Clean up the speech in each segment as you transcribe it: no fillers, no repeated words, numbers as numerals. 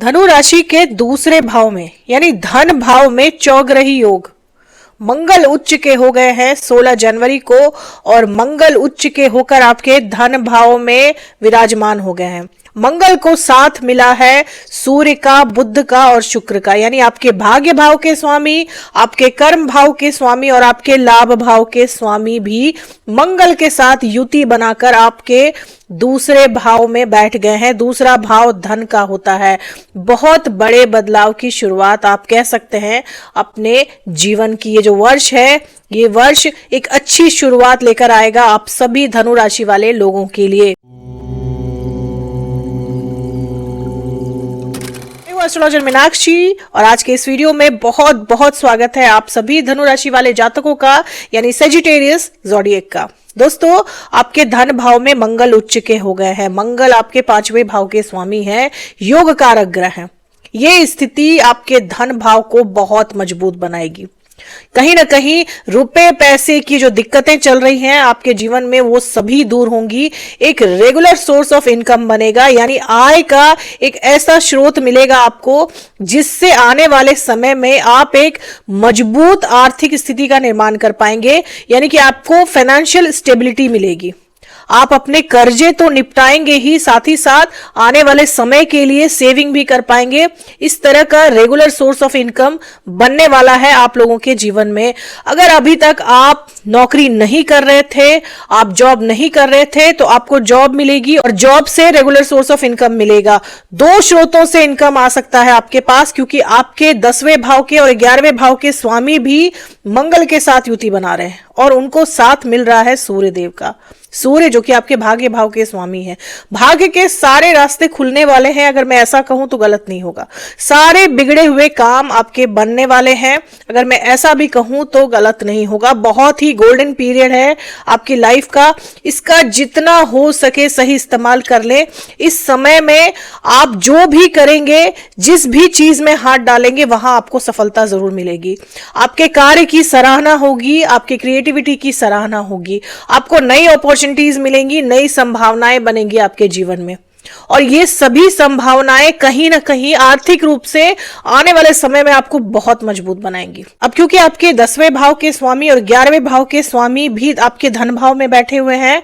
धनु राशि के दूसरे भाव में यानी धन भाव में चौग्रही योग मंगल उच्च के हो गए हैं 16 जनवरी को और मंगल उच्च के होकर आपके धन भाव में विराजमान हो गए हैं। मंगल को साथ मिला है सूर्य का, बुध का और शुक्र का, यानी आपके भाग्य भाव के स्वामी, आपके कर्म भाव के स्वामी और आपके लाभ भाव के स्वामी भी मंगल के साथ युति बनाकर आपके दूसरे भाव में बैठ गए हैं। दूसरा भाव धन का होता है। बहुत बड़े बदलाव की शुरुआत आप कह सकते हैं अपने जीवन की। ये जो वर्ष है, ये वर्ष एक अच्छी शुरुआत लेकर आएगा आप सभी धनु राशि वाले लोगों के लिए। एस्ट्रोलॉजर मीनाक्षी और आज के इस वीडियो में बहुत बहुत स्वागत है आप सभी धनु राशि वाले जातकों का, यानी सेजिटेरियस ज़ोडिएक का। दोस्तों, आपके धन भाव में मंगल उच्च के हो गए हैं। मंगल आपके 5वें भाव के स्वामी हैं, योग कारक ग्रह हैं। ये स्थिति आपके धन भाव को बहुत मजबूत बनाएगी। कहीं ना कहीं रुपए पैसे की जो दिक्कतें चल रही हैं आपके जीवन में, वो सभी दूर होंगी। एक रेगुलर सोर्स ऑफ इनकम बनेगा, यानी आय का एक ऐसा स्रोत मिलेगा आपको जिससे आने वाले समय में आप एक मजबूत आर्थिक स्थिति का निर्माण कर पाएंगे, यानी कि आपको फाइनेंशियल स्टेबिलिटी मिलेगी। आप अपने कर्जे तो निपटाएंगे ही, साथ ही साथ आने वाले समय के लिए सेविंग भी कर पाएंगे। इस तरह का रेगुलर सोर्स ऑफ इनकम बनने वाला है आप लोगों के जीवन में। अगर अभी तक आप नौकरी नहीं कर रहे थे, आप जॉब नहीं कर रहे थे, तो आपको जॉब मिलेगी और जॉब से रेगुलर सोर्स ऑफ इनकम मिलेगा। 2 स्रोतों से इनकम आ सकता है आपके पास, क्योंकि आपके 10वें भाव के और 11वें भाव के स्वामी भी मंगल के साथ युति बना रहे हैं और उनको साथ मिल रहा है सूर्य देव का। सूर्य जो कि आपके भाग्य भाव के स्वामी है। भाग्य के सारे रास्ते खुलने वाले हैं, अगर मैं ऐसा कहूं तो गलत नहीं होगा। सारे बिगड़े हुए काम आपके बनने वाले हैं, अगर मैं ऐसा भी कहूं तो गलत नहीं होगा। बहुत ही गोल्डन पीरियड है आपकी लाइफ का। इसका जितना हो सके सही इस्तेमाल कर ले। इस समय में आप जो भी करेंगे, जिस भी चीज में हाथ डालेंगे, वहां आपको सफलता जरूर मिलेगी। आपके कार्य की सराहना होगी, आपकी क्रिएटिविटी की सराहना होगी। आपको नई अपॉर्चुनिटीज मिलेंगी, नई संभावनाएं बनेंगी आपके जीवन में, और ये सभी संभावनाएं कहीं ना कहीं आर्थिक रूप से आने वाले समय में आपको बहुत मजबूत बनाएंगी। अब क्योंकि आपके 10वें भाव के स्वामी और 11वें भाव के स्वामी भी आपके धन भाव में बैठे हुए हैं,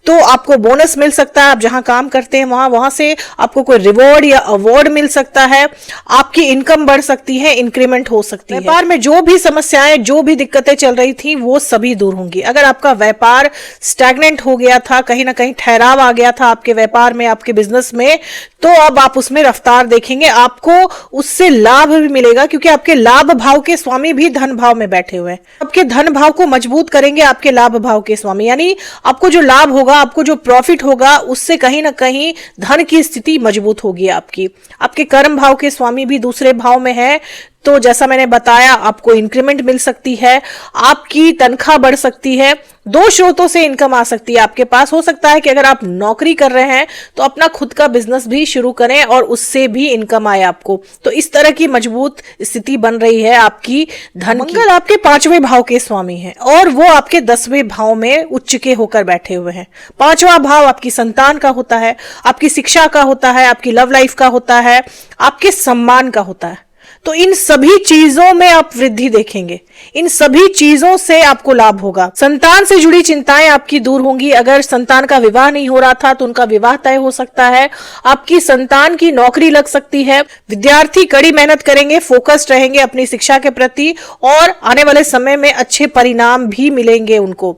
तो आपको बोनस मिल सकता है। आप जहां काम करते हैं वहां से आपको कोई रिवॉर्ड या अवार्ड मिल सकता है। आपकी इनकम बढ़ सकती है, इंक्रीमेंट हो सकती है। व्यापार में जो भी समस्याएं, जो भी दिक्कतें चल रही थी, वो सभी दूर होंगी। अगर आपका व्यापार स्टैग्नेंट हो गया था, कहीं ना कहीं ठहराव आ गया था आपके व्यापार में, आपके बिजनेस में, तो अब आप उसमें रफ्तार देखेंगे। आपको उससे लाभ भी मिलेगा, क्योंकि आपके लाभ भाव के स्वामी भी धन भाव में बैठे हुए हैं। आपके धन भाव को मजबूत करेंगे आपके लाभ भाव के स्वामी, यानी आपको जो लाभ होगा, आपको जो प्रॉफिट होगा, उससे कहीं ना कहीं धन की स्थिति मजबूत होगी आपकी। आपके कर्म भाव के स्वामी भी दूसरे भाव में है, तो जैसा मैंने बताया, आपको इंक्रीमेंट मिल सकती है, आपकी तनख्वाह बढ़ सकती है। 2 स्रोतों से इनकम आ सकती है आपके पास। हो सकता है कि अगर आप नौकरी कर रहे हैं तो अपना खुद का बिजनेस भी शुरू करें और उससे भी इनकम आए आपको। तो इस तरह की मजबूत स्थिति बन रही है आपकी धन। मंगल आपके 5वें भाव के स्वामी हैं और वो आपके 10वें भाव में उच्च के होकर बैठे हुए हैं। 5वां भाव आपकी संतान का होता है, आपकी शिक्षा का होता है, आपकी लव लाइफ का होता है, आपके सम्मान का होता है। तो इन सभी चीजों में आप वृद्धि देखेंगे, इन सभी चीजों से आपको लाभ होगा। संतान से जुड़ी चिंताएं आपकी दूर होंगी। अगर संतान का विवाह नहीं हो रहा था तो उनका विवाह तय हो सकता है। आपकी संतान की नौकरी लग सकती है। विद्यार्थी कड़ी मेहनत करेंगे, फोकस्ड रहेंगे अपनी शिक्षा के प्रति और आने वाले समय में अच्छे परिणाम भी मिलेंगे उनको।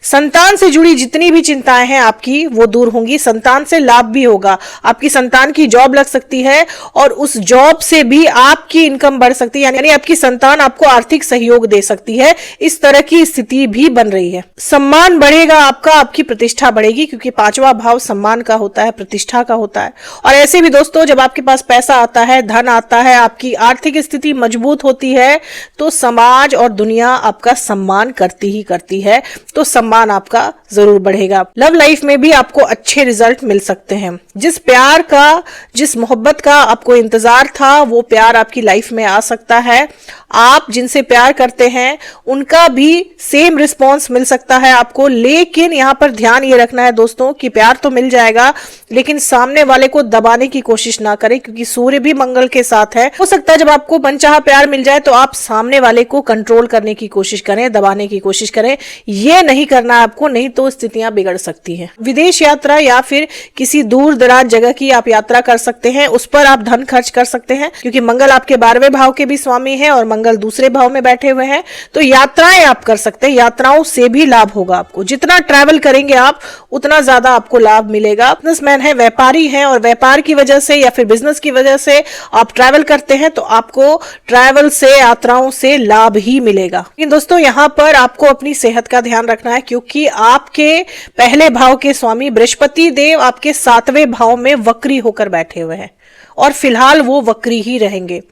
संतान से जुड़ी जितनी भी चिंताएं हैं आपकी, वो दूर होंगी। संतान से लाभ भी होगा। आपकी संतान की जॉब लग सकती है और उस जॉब से भी आपकी इनकम बढ़ सकती है, यानी आपकी संतान आपको आर्थिक सहयोग दे सकती है। इस तरह की स्थिति भी बन रही है। सम्मान बढ़ेगा आपका, आपकी प्रतिष्ठा बढ़ेगी, क्योंकि 5वां भाव सम्मान का होता है, प्रतिष्ठा का होता है। और ऐसे भी दोस्तों, जब आपके पास पैसा आता है, धन आता है, आपकी आर्थिक स्थिति मजबूत होती है, तो समाज और दुनिया आपका सम्मान करती ही करती है। तो सम्मान आपका जरूर बढ़ेगा। लव लाइफ में भी आपको अच्छे रिजल्ट मिल सकते हैं। जिस प्यार का, जिस मोहब्बत का आपको इंतजार था, वो प्यार आपकी लाइफ लाइफ में आ सकता है। आप जिनसे प्यार करते हैं उनका भी सेम रिस्पॉन्स मिल सकता है आपको, लेकिन यहाँ पर ध्यान ये रखना है दोस्तों कि प्यार तो मिल जाएगा लेकिन सामने वाले को दबाने की कोशिश ना करें, क्योंकि सूर्य भी मंगल के साथ है। हो सकता है जब आपको मनचाहा प्यार मिल जाए तो आप सामने वाले को कंट्रोल करने की कोशिश करें, दबाने की कोशिश करें। ये नहीं करना है आपको, नहीं तो स्थितियां बिगड़ सकती हैं। विदेश यात्रा या फिर किसी दूर दराज जगह की आप यात्रा कर सकते हैं, उस पर आप धन खर्च कर सकते हैं, क्योंकि मंगल आपके 12वें भाव के भी स्वामी है और मंगल दूसरे भाव में बैठे हुए हैं। तो यात्राएं आप कर सकते हैं, यात्राओं से भी लाभ होगा आपको। जितना ट्रैवल करेंगे आप उतना ज्यादा आपको लाभ मिलेगा। बिजनेसमैन है, व्यापारी है और व्यापार की वजह से या फिर बिजनेस की वजह से आप ट्रैवल करते हैं तो आपको ट्रैवल से, यात्राओं से लाभ ही मिलेगा। लेकिन दोस्तों यहाँ पर आपको अपनी सेहत का ध्यान रखना है, क्योंकि आपके पहले भाव के स्वामी बृहस्पति देव आपके 7वें भाव में वक्री होकर बैठे हुए हैं और फिलहाल वो वक्री ही रहेंगे।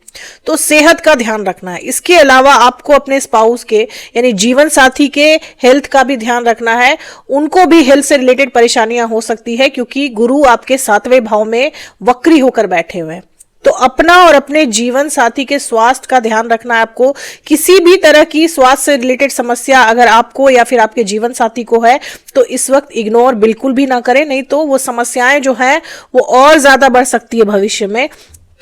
तो सेहत का ध्यान रखना है। इसके अलावा आपको अपने स्पाउस के यानी जीवन साथी के हेल्थ का भी ध्यान रखना है। उनको भी हेल्थ से रिलेटेड परेशानियां हो सकती है, क्योंकि गुरु आपके 7वें भाव में वक्री होकर बैठे हुए हैं। तो अपना और अपने जीवन साथी के स्वास्थ्य का ध्यान रखना है आपको। किसी भी तरह की स्वास्थ्य से रिलेटेड समस्या अगर आपको या फिर आपके जीवन साथी को है तो इस वक्त इग्नोर बिल्कुल भी ना करें, नहीं तो वो समस्याएं जो हैं वो और ज्यादा बढ़ सकती है भविष्य में।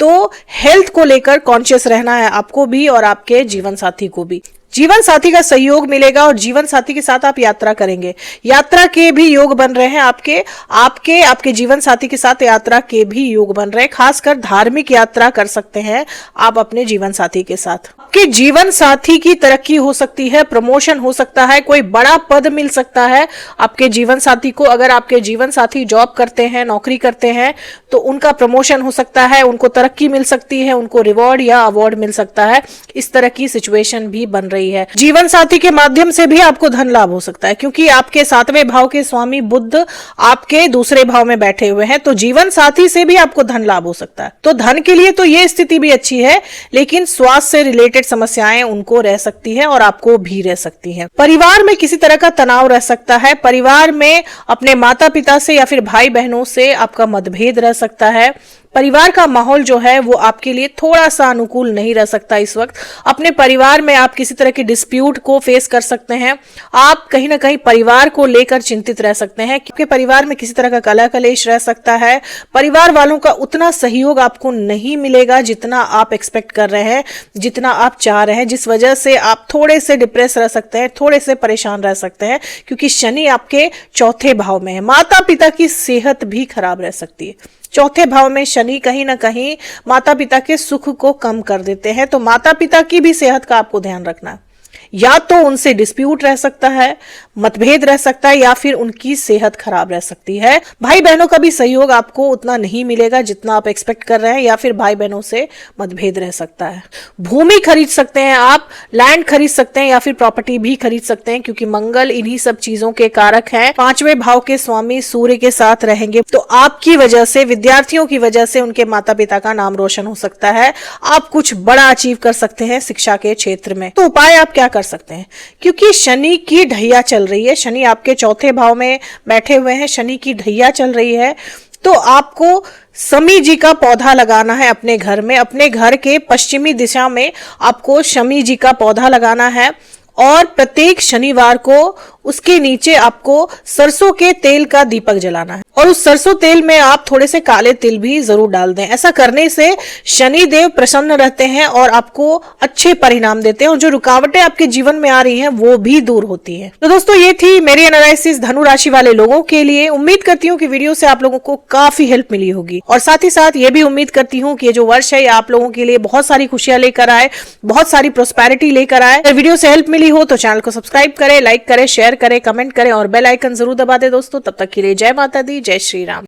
तो हेल्थ को लेकर कॉन्शियस रहना है आपको भी और आपके जीवन साथी को भी। जीवन साथी का सहयोग मिलेगा और जीवन साथी के साथ आप यात्रा करेंगे। यात्रा के भी योग बन रहे हैं आपके जीवन साथी के साथ यात्रा के भी योग बन रहे हैं। खासकर धार्मिक यात्रा कर सकते हैं आप अपने जीवन साथी के साथ। आपके जीवन साथी की तरक्की हो सकती है, प्रमोशन हो सकता है, कोई बड़ा पद मिल सकता है आपके जीवन साथी को। अगर आपके जीवन साथी जॉब करते हैं, नौकरी करते हैं तो उनका प्रमोशन हो सकता है, उनको तरक्की मिल सकती है, उनको रिवॉर्ड या अवार्ड मिल सकता है। इस तरह की सिचुएशन भी बन रही है। जीवन साथी के माध्यम से भी आपको धन लाभ हो सकता है, क्योंकि आपके 7वें भाव के स्वामी बुध आपके दूसरे भाव में बैठे हुए हैं। तो जीवन साथी से भी आपको धन लाभ हो सकता है। तो धन के लिए तो ये स्थिति भी अच्छी है, लेकिन स्वास्थ्य से रिलेटेड समस्याएं उनको रह सकती है और आपको भी रह सकती है। परिवार में किसी तरह का तनाव रह सकता है। परिवार में अपने माता पिता से या फिर भाई बहनों से आपका मतभेद रह सकता है। परिवार का माहौल जो है वो आपके लिए थोड़ा सा अनुकूल नहीं रह सकता इस वक्त। अपने परिवार में आप किसी तरह के डिस्प्यूट को फेस कर सकते हैं। आप कहीं ना कहीं परिवार को लेकर चिंतित रह सकते हैं, क्योंकि परिवार में किसी तरह का कलह कलेश रह सकता है। परिवार वालों का उतना सहयोग आपको नहीं मिलेगा जितना आप एक्सपेक्ट कर रहे हैं, जितना आप चाह रहे हैं, जिस वजह से आप थोड़े से डिप्रेस रह सकते हैं, थोड़े से परेशान रह सकते हैं, क्योंकि शनि आपके 4थे भाव में है। माता पिता की सेहत भी खराब रह सकती है। 4थे भाव में शनि कहीं ना कहीं माता पिता के सुख को कम कर देते हैं। तो माता पिता की भी सेहत का आपको ध्यान रखना है। या तो उनसे डिस्प्यूट रह सकता है, मतभेद रह सकता है, या फिर उनकी सेहत खराब रह सकती है। भाई बहनों का भी सहयोग आपको उतना नहीं मिलेगा जितना आप एक्सपेक्ट कर रहे हैं, या फिर भाई बहनों से मतभेद रह सकता है। भूमि खरीद सकते हैं आप, लैंड खरीद सकते हैं या फिर प्रॉपर्टी भी खरीद सकते हैं, क्योंकि मंगल इन्हीं सब चीजों के कारक हैं। 5वें भाव के स्वामी सूर्य के साथ रहेंगे तो आपकी वजह से, विद्यार्थियों की वजह से उनके माता पिता का नाम रोशन हो सकता है। आप कुछ बड़ा अचीव कर सकते हैं शिक्षा के क्षेत्र में। तो उपाय आप क्या कर सकते हैं, क्योंकि शनि की ढैया चल रही है। शनि आपके 4थे भाव में बैठे हुए हैं, शनि की ढैया चल रही है। तो आपको शमी जी का पौधा लगाना है अपने घर में। अपने घर के पश्चिमी दिशा में आपको शमी जी का पौधा लगाना है और प्रत्येक शनिवार को उसके नीचे आपको सरसों के तेल का दीपक जलाना है। और उस सरसों तेल में आप थोड़े से काले तिल भी जरूर डाल दें। ऐसा करने से शनि देव प्रसन्न रहते हैं और आपको अच्छे परिणाम देते हैं, और जो रुकावटें आपके जीवन में आ रही हैं वो भी दूर होती हैं। तो दोस्तों ये थी मेरी एनालिसिस धनु राशि वाले लोगों के लिए। उम्मीद करती हूँ कि वीडियो से आप लोगों को काफी हेल्प मिली होगी, और साथ ही साथ ये भी उम्मीद करती हूँ कि ये जो वर्ष है आप लोगों के लिए बहुत सारी खुशियां लेकर आए, बहुत सारी प्रोस्पेरिटी लेकर आए। अगर वीडियो से हेल्प मिली हो तो चैनल को सब्सक्राइब करें, लाइक करें, शेयर करें, कमेंट करें और बेल आइकन जरूर दबा दें दोस्तों। तब तक के लिए जय माता दी, जय श्री राम।